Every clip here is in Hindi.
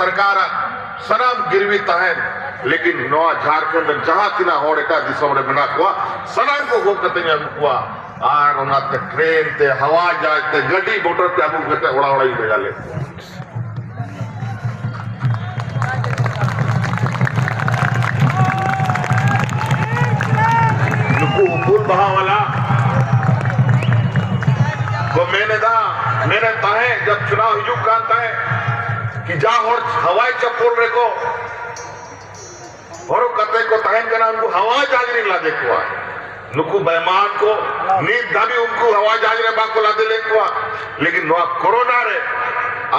सरकार सनाम गिरवी तहन लेकिन नवा झारखंड जहां तिना होड़ एटा दिसम रे मेना को सनाम को गो कते अगु को आर ओनाते ट्रेन ते हवा जहाज ते गड्डी मोटर ते अगु कते ओड़ा ओड़ा भेजा ले नुकु फूल बहा वाला वो मैंने ताहे जब चुनाव हिजुक कांता है कि जा और हवाई चप्पल रे को और कते को ताहन कना उनको हवाई जहाज रे ला देखवा नुकु बेमान को नींद दाबी उनको हवाई जहाज रे बाको ला दे लेको लेकिन नो कोरोना रे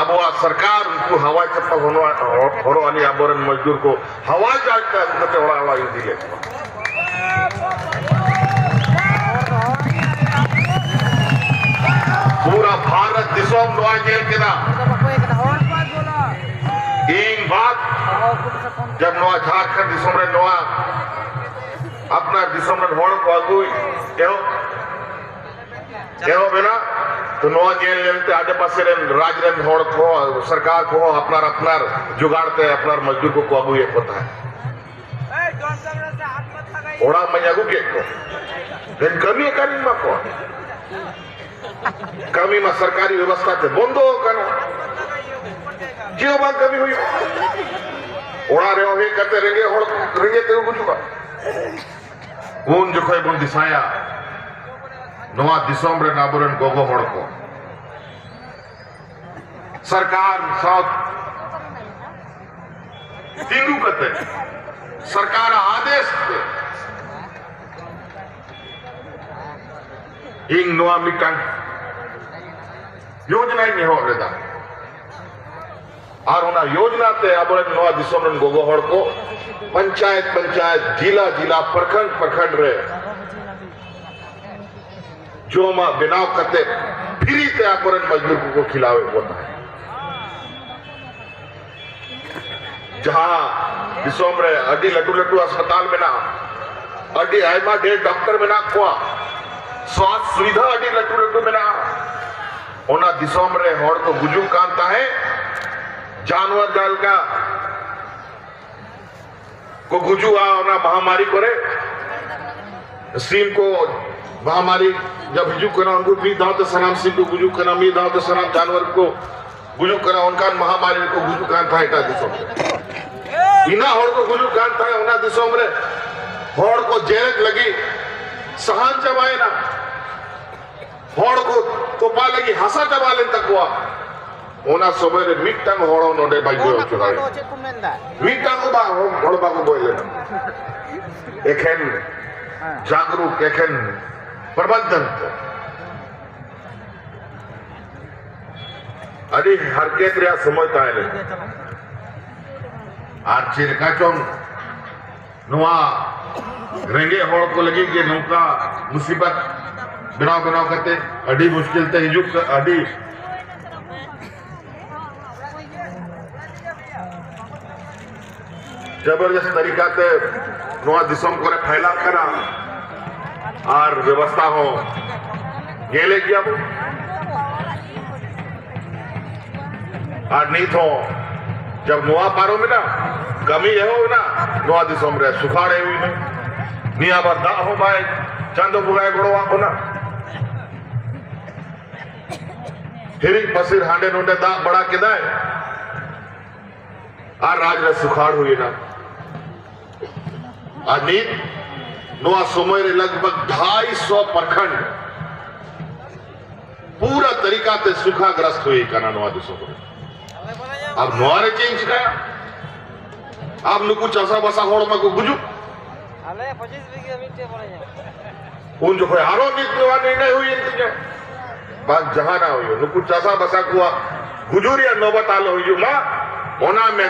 अब वो सरकार उनको हवाई चप्पल होनो अनि आबरन मजदूर को हवाई जहाज का कते ओड़ा ओड़ा दी लेको पूरा भारत दिसोम नवा जेल के ना एक बात जब नवा झारखंड दिसोम रे नवा अपना दिसोम रे होड़ को आगु एहो बेना तो नवा जेल लेते आगे पासे रे राज रे होड़ को सरकार को अपना जुगाड़ते अपना मजदूर को आगु ये पता है ओड़ा मजागु के को गन कमी करी मा को कमी में सरकारी व्यवस्था से बंद करना जीव बात कमी हुई ओड़ा रे हे करते रेंगे ते गुजुगा उन जो कोई बुन दिसाया नवा दिसोम रे नाबरन गोगो होड़ को सरकार साथ तिंगु करते सरकार आदेश दे इंग नवा मिटांग योजना ही नहीं हो रहा और उना योजना ते अब नवा दिसोम रन गोगो होड़ को पंचायत जिला प्रखंड रे जो मा बिनाव करते फ्री ते आपरन मजदूर को खिलावे होता है जहां दिसोम रे अडी लटू अस्पताल में ना अडी आयमा डे डॉक्टर में ना को स्वास्थ्य सुविधा अडी लटू में ना ओना दिसोम रे होड़ को गुजू कांता है जानवर जाल का को गुजू ओना महामारी करे सीम को महामारी जब हिजू करा उनको मी दाव सनाम सीम को गुजू करा मी दाव सनाम जानवर को गुजू करा उनका महामारी को गुजू कांता है एटा दिसोम इना होड़ को गुजू कांता है ओना दिसोम रे होड़ को जेल लगी सहन चबाए ना होड़ को तोपा लगी हसा चबा लेन तकवा ओना समय रे मिटटांग होड़ो नोडे बाइयो चुराए मिटटांग को बा होड़ बाको बोले एखेन जागरूक एखेन प्रबंधन तो अरे हर के क्रिया समय ताले आर चिरका चों नुआ रेंगे होड़ को लगी कि नौका मुसीबत बिनाव करते अड़ी मुश्किल ते हिजुक अड़ी जबरदस्त तरीका ते नवा दिसोम को फैला करा और व्यवस्था हो गेले किया और नहीं तो जब नवा पारो में ना कमी है हो ना नवा दिसोम रे सुखाड़े हुई में निया बार दा हो भाई चांदो बुगाए गोड़वा को ना हिरी पसीर हांडे नोंडे दा बड़ा किदाए आ राज रे सुखाड़ हुई ना आ नीत नवा समय रे लगभग 250 प्रखंड पूरा तरीका ते सूखाग्रस्त हुई काना नवा दिसोम अब नवा रे चेंज का अब नुकु चसा बसा होड़ में को गुजु अले 25 बीघे मिट्टी पड़े जाए उन जो कोई आरो निकलवा नहीं हुई इंतजाम बात जहां ना हुई नुकु चसा बसा को गुजुरिया नौबत आलो हुई मां ओना में